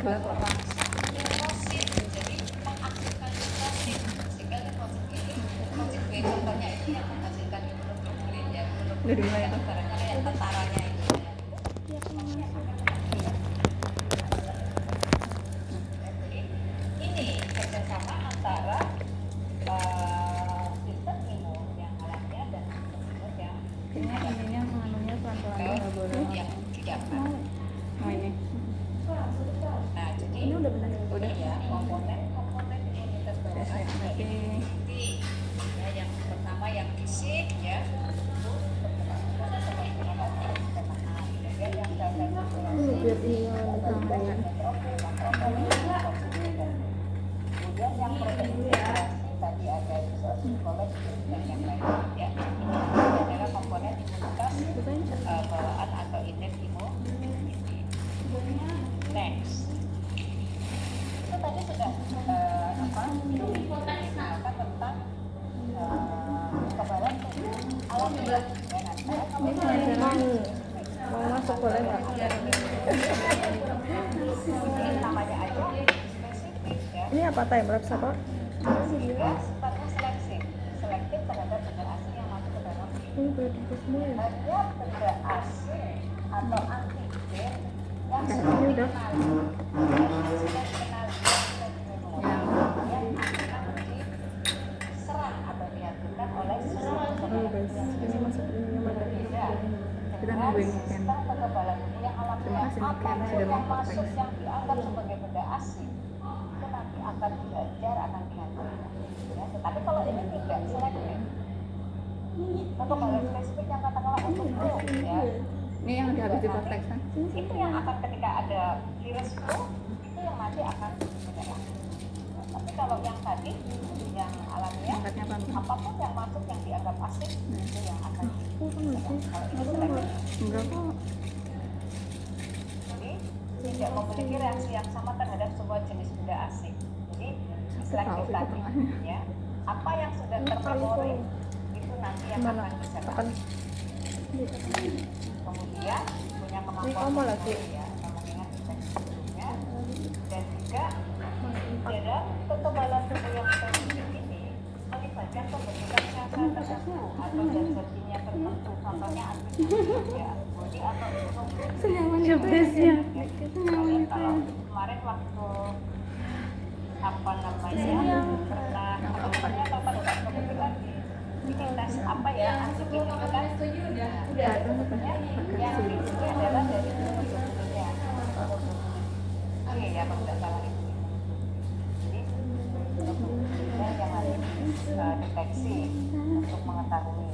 gelas apa? Nikosin, jadi mengaktifkan nikosin sehingga nikosin ini nikosin B contohnya itu yang menghasilkan imunoglobulin ya, Dari mana itu? ibaratnya kayak tentaranya itu ya. Jadi ini kerjasama antara sistem imun yang alamiah dan sistem imun yang Kayaknya ininya menganunya pelan-pelan nggak boleh. yang tidak. Oh ini. Nah, jadi Ini udah benar. Udah. ya komponen imunitas bawaan ada Oke. immunity ya, yang pertama yang fisik ya, itu yang Biar ini Tangan. kemudian yang protein tadi ada koleksi dan yang lain ya. Ini adalah komponen imunitas bawaan atau innate immunity. Next, itu tadi sudah tentang kekebalan tubuh alamiah. Ini pelajaran mau masuk boleh nggak? Ini namanya aja spesifik ya. Ini apa time lapse apa? Sehingga sifatnya selektif terhadap benda asing yang masuk ke dalam tubuh. Ini boleh dihapus semua ya? Hanya benda asing atau antigen yang Ini sudah udah. dikenali yang akan diserang atau dihasilkan oleh Oh guys, ini masuk ininya mana? Kita nungguin weekend. sistem kekebalan tubuh yang alamiah. Terima kasih, Apapun Niken, sudah yang mau masuk podcast. yang dianggap sebagai benda asing itu nanti akan dihajar, akan dihancurkan ya. Tetapi kalau ini tidak selektif, kekebalan spesifik yang katakanlah untuk flu ya, Ini yang udah habis dipraktekkan. itu yang akan ketika ada virus flu itu yang nanti akan menyerang. Tapi kalau yang tadi yang alamiah, Angkatnya apa? apapun yang masuk yang dianggap asing itu yang akan diserang. Kalau ini selektif, Berapa? jadi tidak memiliki reaksi yang sama terhadap semua jenis benda asing. Jadi selektif Tahu itu tadi tengahnya. ya, apa yang sudah termemori itu nanti yang Mana? akan diserang. Akan Kemudian punya Ini kemampuan kamu lagi. memori ya, mengingat infeksi sebelumnya, dan juga dalam kekebalan tubuh yang spesifik ini melibatkan pembentukan sel-sel tertentu atau zat-zat kimia tertentu, contohnya antibodi ya, antibodi atau imunoglobulin. senyaman jobdesknya. Kalian kalau kemarin waktu apa namanya pernah atau pada saat kebetulan di tes apa ya antigen itu kan Udah. yang ini adalah dari imunoglobulinnya. Oke ya kalau tidak salah itu. Jadi imunoglobulinnya yang harus deteksi untuk mengetahui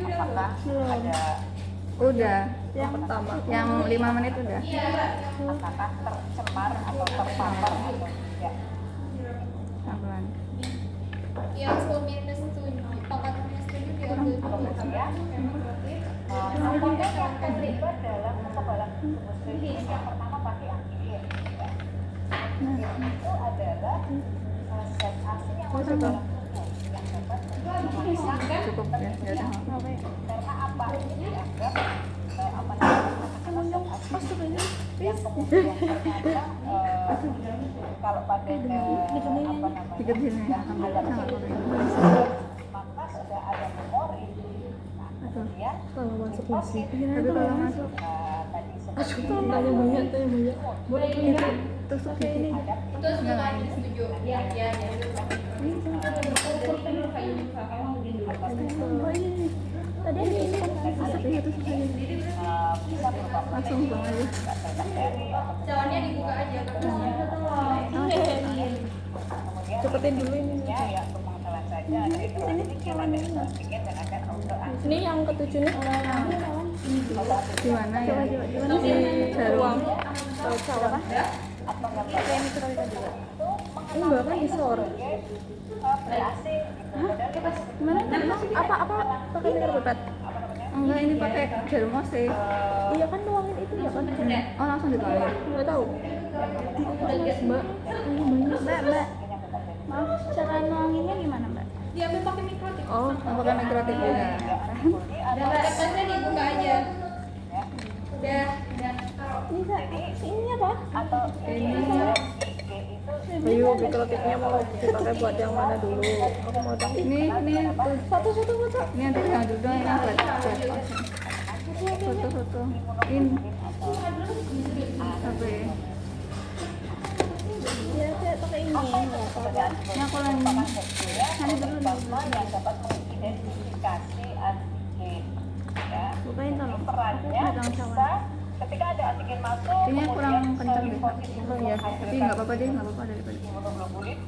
apakah ada Udah. Yang pertama. Yang 5 menit udah. apakah tercemar atau terpapar atau tidak. Pelan-pelan. Yang 10 minus 7, pangkatnya 7 diambil Kemudian komponen yang terlibat dalam kekebalan tubuh spesifik yang pertama pakai antigen ya. Antigen itu adalah zat asing yang masuk dalam tubuh yang dapat memeriksa Cukup ya. Ya udah. karena apa ini dianggap apa namanya zat asing yang kemudian ternyata kalau pada apa namanya Tiga di sini. ada maka sudah ada memori. Nah, kemudian Kalau masuk musik. Tapi kalau masuk Tadi tanya banyak. Boleh itu tusuk gigi. Terus cuma minus 7. Ya, ya, ya. Tadi ada ini kan Tusuk gigi, tusuk gigi. bisa berupa Langsung buang aja. bakteri atau Cawannya dibuka aja. kemudian cepetin dulu ini. ya untuk pengetahuan saja ada introantigen, ada exoantigen dan ada autoantigen. Ini yang ketujuh nih. Di mana ya? Gimana Di Jarum. Tahu apa? atau gambar Kayak ini kita juga. itu Ini bahkan di sore. benda asing gitu. Padahal kita Gimana? Apa pakai mikro pipet? apa namanya Enggak, ini pakai jarum OC. Iya kan nuangin itu ya kan? Oh, langsung dibalik. Nggak tahu. Mbak, Mbak. Maaf, cara nuanginnya gimana Mbak? Diambil pakai mikrotip. Oh, pakai mikrotip juga. Dan tesnya dibuka aja. Udah. Bisa ini apa? atau Ini. IG itu Ayo mikrotiknya mau dipakai buat yang mana dulu? Aku mau tahu. Ini tuh Satu foto. ini nanti yang dulu dong yang buat foto-foto. Ini apa ya? Ya saya pakai ini. Ini aku lagi plasma yang dapat mengidentifikasi antigen. Ya. Bukain tolong. Perannya bisa ketika ada antigen masuk, Ini kurang kencang deh. positif Oh ya, tapi nggak apa-apa deh, nggak apa-apa daripada. imunoglobulin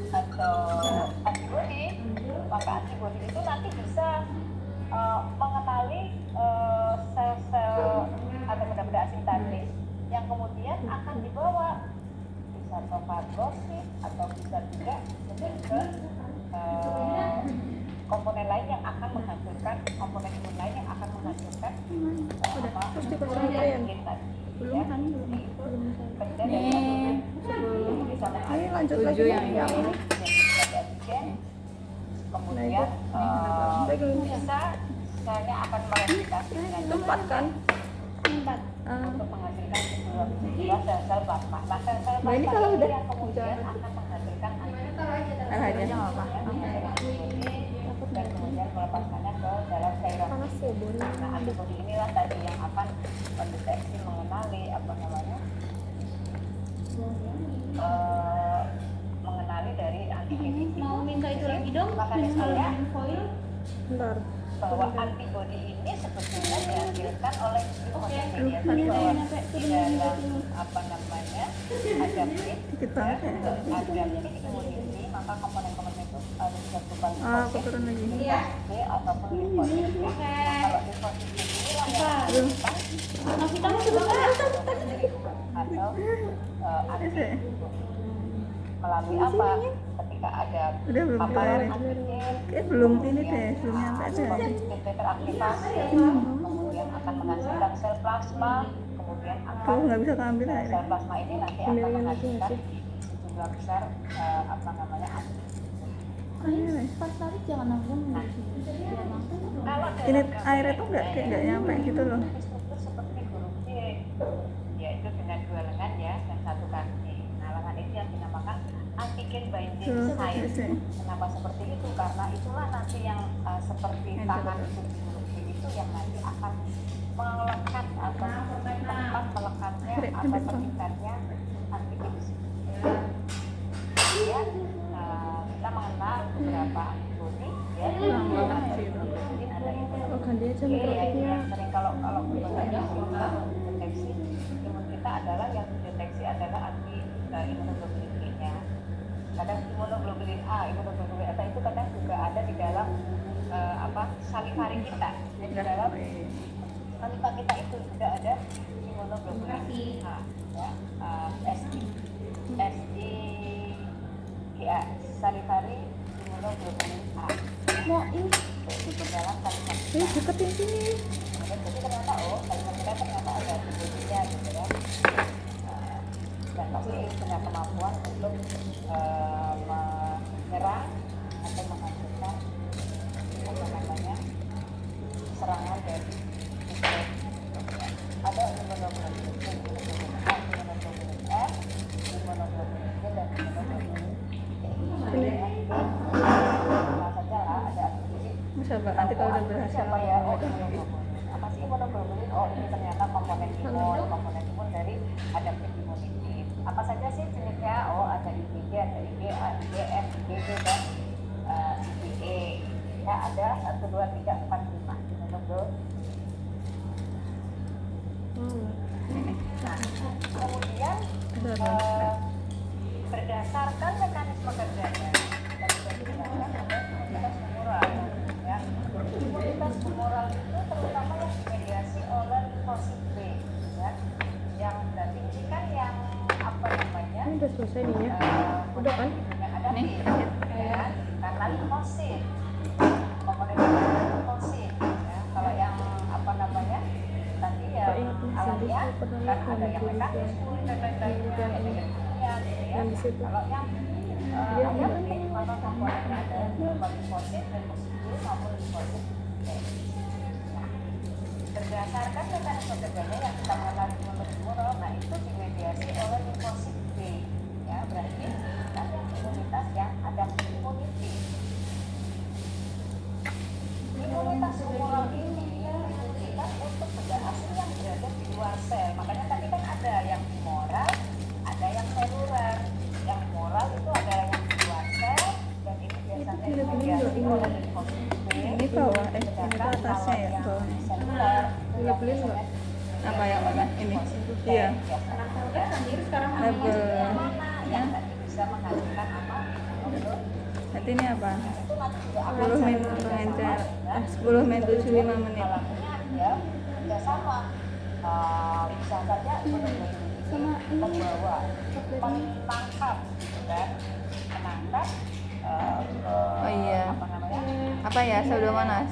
atau antibodi, maka antibodi itu nanti bisa mengenali sel-sel atau benda-benda asintatis yang kemudian akan dibawa bisa ke fagositosis atau bisa juga mungkin ke komponen lain yang akan menghasilkan komponen imun lain yang akan menghasilkan Terus dikonsumsi antigen tadi. belum kan belum Kemudian Ini dari bisa ini lanjut lagi 7 yang yang ini kemudian bisa misalnya akan mereplikasi dengan tempat kan untuk menghasilkan sebuah sel-sel plasma. Nah, sel-sel Nah, ini plasma kalau ini udah yang kemudian akan menghasilkan antibodi aja. dan kemudian melepaskannya ke dalam cairan. panas ya Bon. Nah, antibodi inilah tadi yang akan mendeteksi, mengenali mengenali dari antigen ini. Mau minta itu lagi dong? Mekanismenya Bentar. bahwa antibodi ini sebetulnya dihasilkan oleh Ini bahwa nyampe di dalam adaptif Dikit banget ya. adaptif imuniti, maka komponen-komponen itu harus berupa Aku turun lagi. Iya. B ataupun limfosit B. Nah, kalau limfosit B inilah yang Kita mau coba atau antigen melalui apa? Ketika ada Udah belum paparan kelar. antigen, Belum ini deh, belum nyampe deh. positif teraktivasi, kemudian akan menghasilkan sel plasma, kemudian Aku akan nggak bisa keambil sel akhirnya. plasma ini nanti akan menghasilkan sejumlah besar antibodi. pas tarik jangan nanggung Kalau Ini dalam air itu nggak nyampe gitu loh. struktur seperti huruf C, yaitu dengan 2 lengan ya dan 1 kaki. Nah, lengan itu yang dinamakan antigen binding Tuh, site. bisa. Kenapa seperti itu? Karena itulah nanti yang seperti Yang tangan coba. itu di huruf C itu yang nanti akan melekat atau tempat melekatnya atau terikatnya antigen di situ. Kemudian kita mengenal beberapa antibodi ya. Kurang banget sih itu. Mungkin ada oh ganti aja Oke, ya, mikrotiknya yang sering kalau deteksi imun kita adalah yang dideteksi adalah anti imunoglobulin G-nya. Kadang imunoglobulin A, imunoglobulin A itu kadang juga ada di dalam salivari kita. Di dalam saliva kita itu juga ada imunoglobulin A, ya, SIGA, salivari imunoglobulin A. mau ini Di dalam saliva kita. deketin sini Jadi ternyata saliva kita ternyata ada antibodinya gitu ya. Dan pasti punya kemampuan untuk menyerang atau menghasilkan serangan dari ada imunoglobulin C, imunoglobulin A, imunoglobulin F, imunoglobulin G dan imunoglobulin E. Nah, saja lah ada antibodi. Coba nanti kalau udah berhasil Siapa ya? Imunoglobulin. Apa sih imunoglobulin? Ini ternyata komponen imun dari adaptif immunity. Apa saja sih jenisnya? Ada IgG, ada IgA, IgM, IgG dan IgE. Ya, ada 1, 2, 3, 4, 5 imunoglobulin. Nah, kemudian berdasarkan mekanisme kerjanya dan berdasarkan imunitas humoral, ya. Imunitas humoral itu terutama yang dimediasi oleh limfosit B, ya. Yang berarti ini kan yang ini udah selesai nih ya udah kan yang adaptif, ya. Karena limfosit, komponen limfosit, ya. Kalau yang nanti ya alamiah kan ada yang mekanisme dan lain-lainnya, ada yang kimia, gitu ya. yang di situ Kalau yang adaptif maka komponennya ada limfosit dan positif maupun limfosit T. Nah, berdasarkan mekanisme kerjanya yang kita mengenal imunoglobulin bawah, ini tuh atasnya ya, bawahnya. Labelin nggak? Apa yang mana? Ini? Iya. Label. Ya. Nanti ini apa? 10 menit pengencer. 10 menit 75 menit. Ya sama bisa saja membawa menangkap dan menangkap Oh iya. apa namanya Apa ya? Pseudomonas.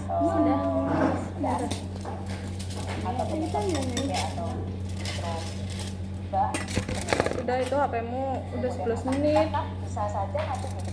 atau penyebab atau Udah itu HP-mu udah 11 menit. bisa saja nanti